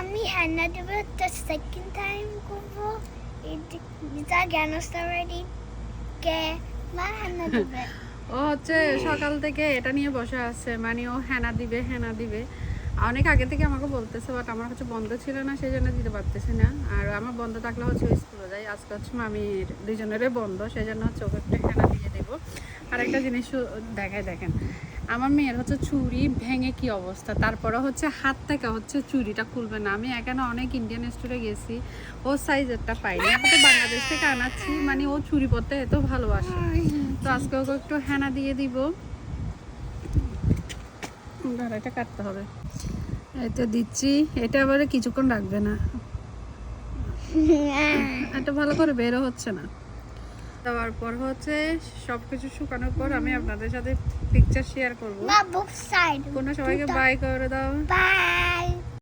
আমি হ্যান্না দেবো the second time করবো এটা জ্ঞান already কে মা হ্যান্না দেবে ও হচ্ছে সকাল থেকে এটা নিয়ে বসে আছে, মানে ও হেনা দিবে অনেক আগে থেকে আমাকে বলতেছে, বাট আমার হচ্ছে বন্ধ ছিল না, সেই জন্য দিতে পারতেছি না। আর আমার বন্ধ থাকলে হচ্ছে স্কুলে যাই, আজকে হচ্ছে মামির দুজনেরই বন্ধ, সেই জন্য হচ্ছে ওকে একটু হেনা দিয়ে দেবো। আর একটা জিনিস দেখেন আমার মেয়ের হচ্ছে চুড়ি ভেঙে কি অবস্থা, তারপরে হচ্ছে হাত থেকে হচ্ছে চুড়িটা খুলবে না। আমি এখানে অনেক ইন্ডিয়ান স্টোরে গেছি, ও সাইজেরটা পাইনি, এখন তো বাংলাদেশ থেকে আনাচ্ছি, মানে ও চুড়ি পরতে এত ভালোবাসে। তো আজকে ওকে একটু হেনা দিয়ে দিব, এটা কাটতে হবে, এই তো দিচ্ছি। এটা আবার কিছুক্ষণ রাখবে না, এটা ভালো করে বেরো হচ্ছে না। দেওয়ার পর হচ্ছে সবকিছু শুকানোর পর আমি আপনাদের সাথে পিকচার শেয়ার করবো। মা both side কোনো সবাইকে বাই করে দাও। বাই